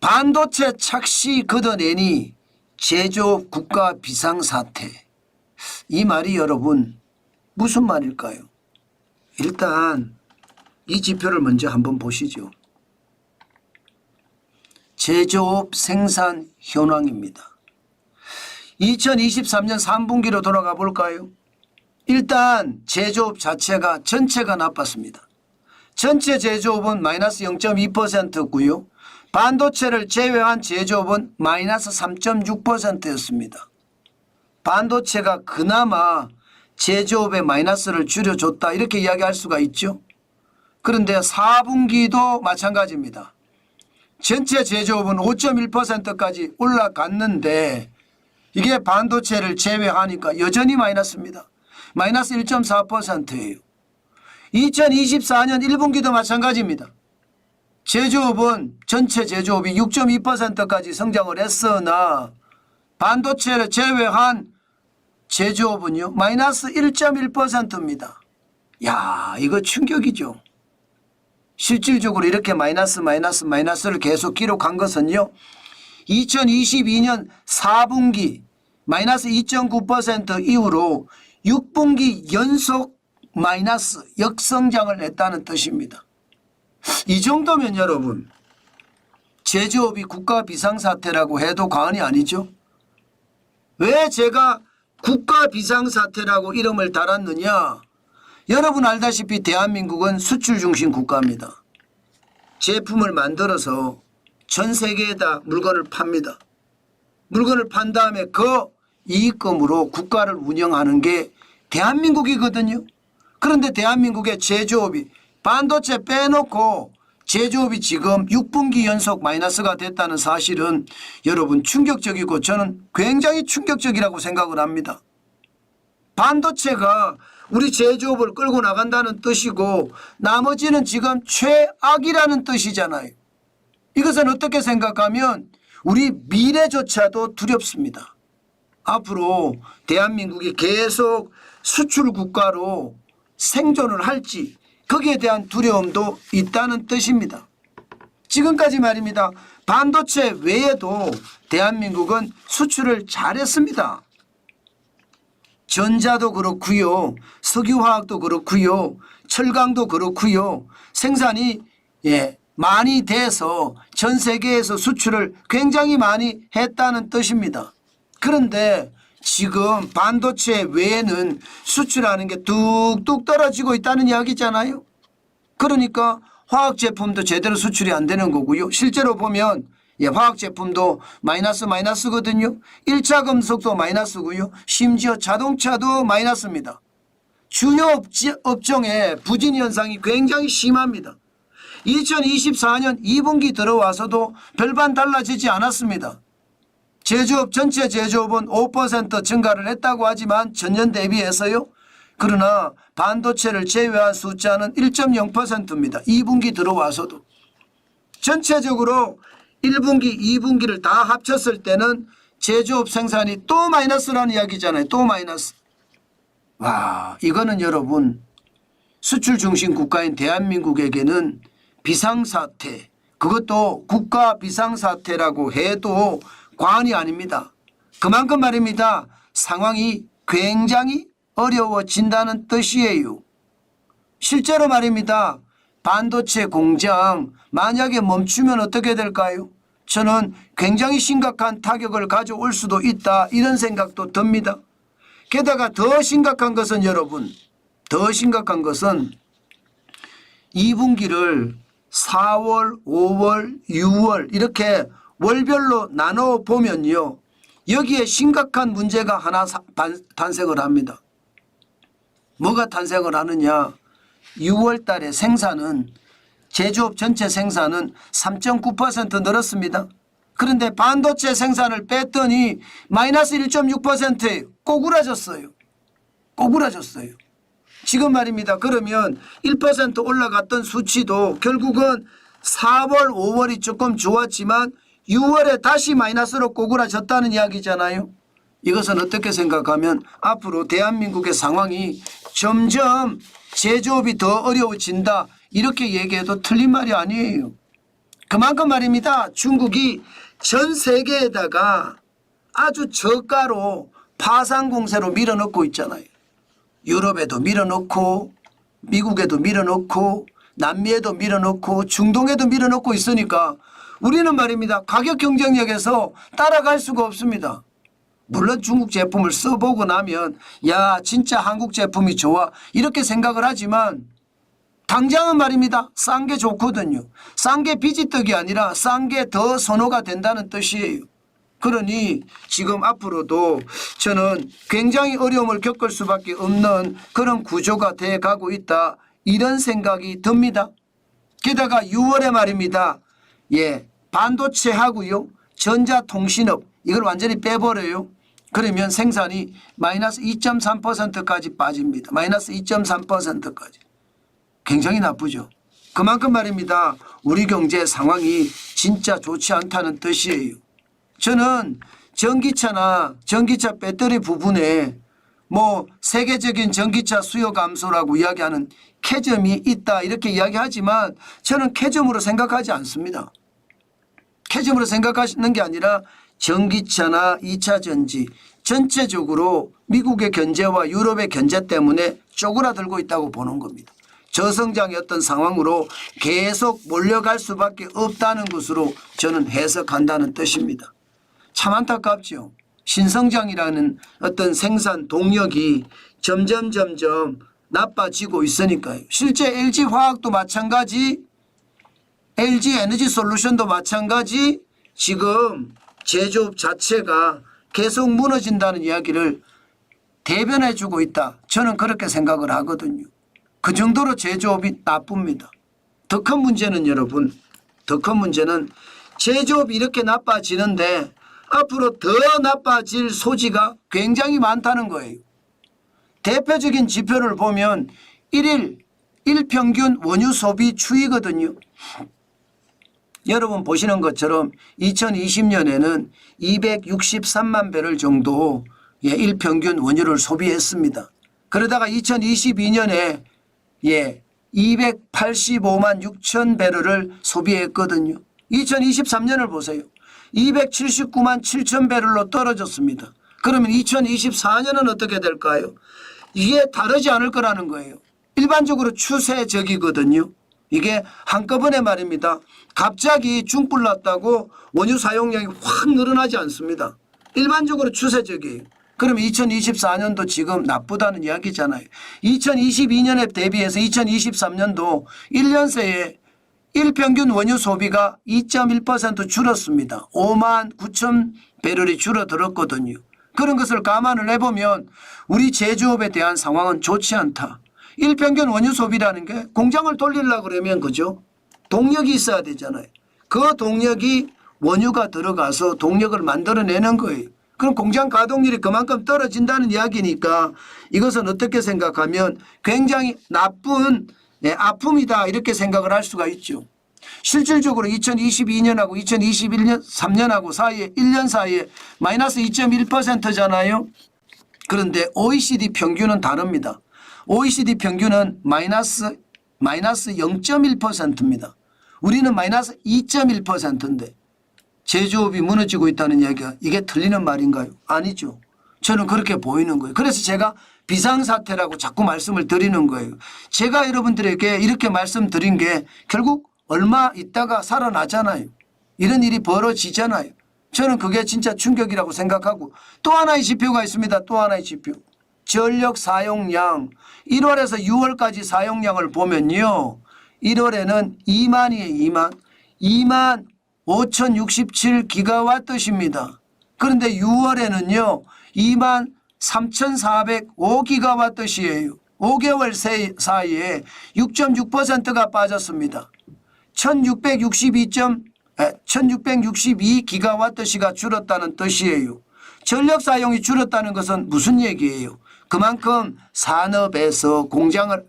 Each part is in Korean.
반도체 착시 걷어내니 제조업 국가 비상사태. 이 말이 여러분 무슨 말일까요? 일단 이 지표를 먼저 한번 보시죠. 제조업 생산 현황입니다. 2023년 3분기로 돌아가 볼까요? 일단 제조업 자체가 전체가 나빴습니다. 전체 제조업은 마이너스 0.2%고요. 반도체를 제외한 제조업은 마이너스 3.6%였습니다. 반도체가 그나마 제조업의 마이너스를 줄여줬다 이렇게 이야기할 수가 있죠. 그런데 4분기도 마찬가지입니다. 전체 제조업은 5.1%까지 올라갔는데 이게 반도체를 제외하니까 여전히 마이너스입니다. 마이너스 1.4%예요. 2024년 1분기도 마찬가지입니다. 제조업은 전체 제조업이 6.2%까지 성장을 했으나 반도체를 제외한 제조업은요 마이너스 1.1%입니다. 야, 이거 충격이죠. 실질적으로 이렇게 마이너스를 계속 기록한 것은요 2022년 4분기 마이너스 2.9% 이후로 6분기 연속 마이너스 역성장을 했다는 뜻입니다. 이 정도면 여러분 제조업이 국가 비상사태라고 해도 과언이 아니죠. 왜 제가 국가 비상사태라고 이름을 달았느냐. 여러분 알다시피 대한민국은 수출 중심 국가입니다. 제품을 만들어서 전 세계에다 물건을 팝니다. 물건을 판 다음에 그 이익금으로 국가를 운영하는 게 대한민국이거든요. 그런데 대한민국의 제조업이 반도체 빼놓고 제조업이 지금 6분기 연속 마이너스가 됐다는 사실은 여러분 충격적이고 저는 굉장히 충격적이라고 생각을 합니다. 반도체가 우리 제조업을 끌고 나간다는 뜻이고 나머지는 지금 최악이라는 뜻이잖아요. 이것은 어떻게 생각하면 우리 미래조차도 두렵습니다. 앞으로 대한민국이 계속 수출 국가로 생존을 할지 거기에 대한 두려움도 있다는 뜻입니다. 지금까지 말입니다. 반도체 외에도 대한민국은 수출을 잘했습니다. 전자도 그렇고요. 석유화학도 그렇고요. 철강도 그렇고요. 생산이 많이 돼서 전 세계에서 수출을 굉장히 많이 했다는 뜻입니다. 그런데 지금 반도체 외에는 수출하는 게 뚝뚝 떨어지고 있다는 이야기잖아요. 그러니까 화학제품도 제대로 수출이 안 되는 거고요. 실제로 보면 화학제품도 마이너스거든요. 1차 금속도 마이너스고요. 심지어 자동차도 마이너스입니다. 주요 업종의 부진 현상이 굉장히 심합니다. 2024년 2분기 들어와서도 별반 달라지지 않았습니다. 제조업 전체 제조업은 5% 증가를 했다고 하지만 전년 대비해서요. 그러나 반도체를 제외한 숫자는 1.0%입니다. 2분기 들어와서도. 전체적으로 1분기, 2분기를 다 합쳤을 때는 제조업 생산이 또 마이너스라는 이야기잖아요. 또 마이너스. 와, 이거는 여러분 수출 중심 국가인 대한민국에게는 비상사태, 그것도 국가 비상사태라고 해도 과언이 아닙니다. 그만큼 말입니다. 상황이 굉장히 어려워진다는 뜻이에요. 실제로 말입니다. 반도체 공장 만약에 멈추면 어떻게 될까요? 저는 굉장히 심각한 타격을 가져올 수도 있다 이런 생각도 듭니다. 게다가 더 심각한 것은 여러분 더 심각한 것은 2분기를 4월, 5월, 6월 이렇게 월별로 나눠 보면요. 여기에 심각한 문제가 하나 탄생을 합니다. 뭐가 탄생을 하느냐. 6월 달에 생산은 제조업 전체 생산은 3.9% 늘었습니다. 그런데 반도체 생산을 뺐더니 마이너스 1.6%에 꼬꾸라졌어요. 꼬꾸라졌어요. 지금 말입니다. 그러면 1% 올라갔던 수치도 결국은 4월, 5월이 조금 좋았지만 6월에 다시 마이너스로 꼬꾸라졌다는 이야기잖아요. 이것은 어떻게 생각하면 앞으로 대한민국의 상황이 점점 제조업이 더 어려워진다 이렇게 얘기해도 틀린 말이 아니에요. 그만큼 말입니다. 중국이 전 세계에다가 아주 저가로 파상 공세로 밀어넣고 있잖아요. 유럽에도 밀어넣고 미국에도 밀어넣고 남미에도 밀어넣고 중동에도 밀어넣고 있으니까 우리는 말입니다. 가격 경쟁력에서 따라갈 수가 없습니다. 물론 중국 제품을 써보고 나면 야 진짜 한국 제품이 좋아 이렇게 생각을 하지만 당장은 말입니다. 싼 게 좋거든요. 싼 게 비지떡이 아니라 싼 게 더 선호가 된다는 뜻이에요. 그러니 지금 앞으로도 저는 굉장히 어려움을 겪을 수밖에 없는 그런 구조가 돼 가고 있다. 이런 생각이 듭니다. 게다가 6월에 말입니다. 예, 반도체하고요. 전자통신업 이걸 완전히 빼버려요. 그러면 생산이 마이너스 2.3%까지 빠집니다. 마이너스 2.3%까지. 굉장히 나쁘죠. 그만큼 말입니다. 우리 경제 상황이 진짜 좋지 않다는 뜻이에요. 저는 전기차 배터리 부분에 뭐 세계적인 전기차 수요 감소라고 이야기하는 캐점이 있다 이렇게 이야기하지만 저는 캐점으로 생각하지 않습니다. 캐점으로 생각하시는 게 아니라 전기차나 2차 전지 전체적으로 미국의 견제와 유럽의 견제 때문에 쪼그라들고 있다고 보는 겁니다. 저성장의 어떤 상황으로 계속 몰려갈 수밖에 없다는 것으로 저는 해석한다는 뜻입니다. 참 안타깝죠. 신성장이라는 어떤 생산 동력이 점점 나빠지고 있으니까요. 실제 LG화학도 마찬가지, LG에너지솔루션도 마찬가지 지금 제조업 자체가 계속 무너진다는 이야기를 대변해 주고 있다. 저는 그렇게 생각을 하거든요. 그 정도로 제조업이 나쁩니다. 더 큰 문제는 여러분, 더 큰 문제는 제조업이 이렇게 나빠지는데 앞으로 더 나빠질 소지가 굉장히 많다는 거예요. 대표적인 지표를 보면 1일 일평균 원유 소비 추이거든요. 여러분 보시는 것처럼 2020년에는 263만 배럴 정도 일평균 원유를 소비했습니다. 그러다가 2022년에 285만 6천 배럴을 소비했거든요. 2023년을 보세요. 279만 7천 배럴로 떨어졌습니다. 그러면 2024년은 어떻게 될까요? 이게 다르지 않을 거라는 거예요. 일반적으로 추세적이거든요. 이게 한꺼번에 말입니다. 갑자기 중불 났다고 원유 사용량이 확 늘어나지 않습니다. 일반적으로 추세적이에요. 그러면 2024년도 지금 나쁘다는 이야기잖아요. 2022년에 대비해서 2023년도 1년 새에 일평균 원유 소비가 2.1% 줄었습니다. 5만 9천 배럴이 줄어들었거든요. 그런 것을 감안을 해보면 우리 제조업에 대한 상황은 좋지 않다. 일평균 원유 소비라는 게 공장을 돌리려고 그러면 그죠? 동력이 있어야 되잖아요. 그 동력이 원유가 들어가서 동력을 만들어내는 거예요. 그럼 공장 가동률이 그만큼 떨어진다는 이야기니까 이것은 어떻게 생각하면 굉장히 나쁜 아픔이다 이렇게 생각을 할 수가 있죠. 실질적으로 2022년하고 2021년 3년하고 사이에 1년 사이에 마이너스 2.1%잖아요. 그런데 OECD 평균은 다릅니다. OECD 평균은 마이너스 0.1%입니다. 우리는 마이너스 2.1%인데 제조업이 무너지고 있다는 이야기가 이게 틀리는 말인가요? 아니죠. 저는 그렇게 보이는 거예요. 그래서 제가 비상사태라고 자꾸 말씀을 드리는 거예요. 제가 여러분들에게 이렇게 말씀드린 게 결국 얼마 있다가 살아나잖아요. 이런 일이 벌어지잖아요. 저는 그게 진짜 충격이라고 생각하고 또 하나의 지표가 있습니다. 또 하나의 지표. 전력 사용량 1월에서 6월까지 사용량을 보면요. 1월에는 2만이에요. 2만 5,067기가와트입니다. 그런데 6월에는요. 2만 3,405기가와트예요. 5개월 사이에 6.6%가 빠졌습니다. 1662기가와트시가 줄었다는 뜻이에요. 전력 사용이 줄었다는 것은 무슨 얘기예요? 그만큼 산업에서 공장을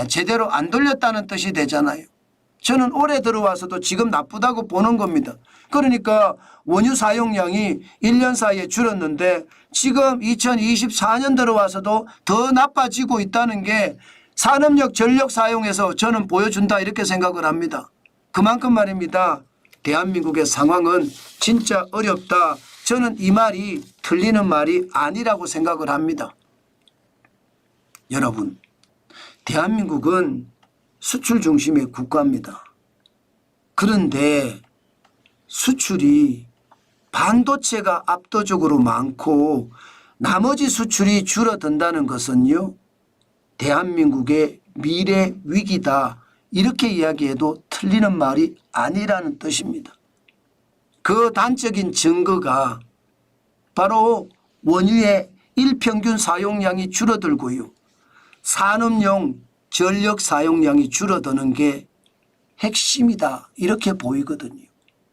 제대로 안 돌렸다는 뜻이 되잖아요. 저는 올해 들어와서도 지금 나쁘다고 보는 겁니다. 그러니까 원유 사용량이 1년 사이에 줄었는데 지금 2024년 들어와서도 더 나빠지고 있다는 게 산업력 전력 사용에서 저는 보여준다 이렇게 생각을 합니다. 그만큼 말입니다. 대한민국의 상황은 진짜 어렵다. 저는 이 말이 틀리는 말이 아니라고 생각을 합니다. 여러분, 대한민국은 수출 중심의 국가입니다. 그런데 수출이 반도체가 압도적으로 많고 나머지 수출이 줄어든다는 것은요, 대한민국의 미래 위기다. 이렇게 이야기해도 틀리는 말이 아니라는 뜻입니다. 그 단적인 증거가 바로 원유의 일평균 사용량이 줄어들고요. 산업용 전력 사용량이 줄어드는 게 핵심이다. 이렇게 보이거든요.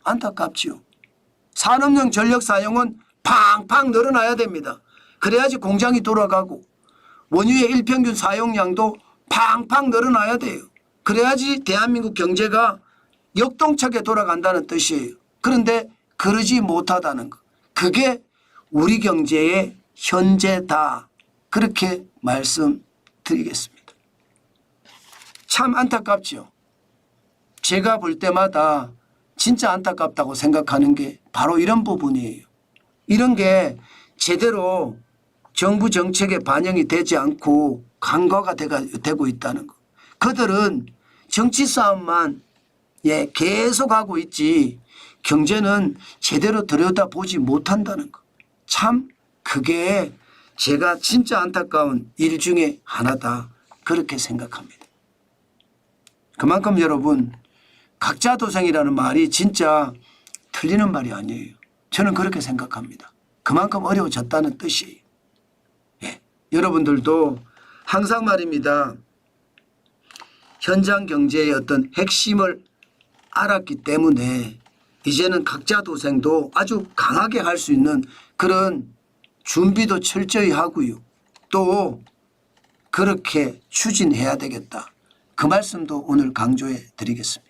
안타깝지요. 산업용 전력 사용은 팡팡 늘어나야 됩니다. 그래야지 공장이 돌아가고 원유의 일평균 사용량도 팡팡 늘어나야 돼요. 그래야지 대한민국 경제가 역동차게 돌아간다는 뜻이에요. 그런데 그러지 못하다는 것. 그게 우리 경제의 현재다. 그렇게 말씀드리겠습니다. 참 안타깝죠. 제가 볼 때마다 진짜 안타깝다고 생각하는 게 바로 이런 부분이에요. 이런 게 제대로 정부 정책에 반영이 되지 않고 간과가 되고 있다는 것. 그들은 정치 싸움만 계속하고 있지 경제는 제대로 들여다보지 못한다는 것. 참 그게 제가 진짜 안타까운 일 중에 하나다. 그렇게 생각합니다. 그만큼 여러분 각자도생이라는 말이 진짜 틀리는 말이 아니에요. 저는 그렇게 생각합니다. 그만큼 어려워졌다는 뜻이에요. 여러분들도 항상 말입니다. 현장 경제의 어떤 핵심을 알았기 때문에 이제는 각자 도생도 아주 강하게 할 수 있는 그런 준비도 철저히 하고요. 또 그렇게 추진해야 되겠다. 그 말씀도 오늘 강조해 드리겠습니다.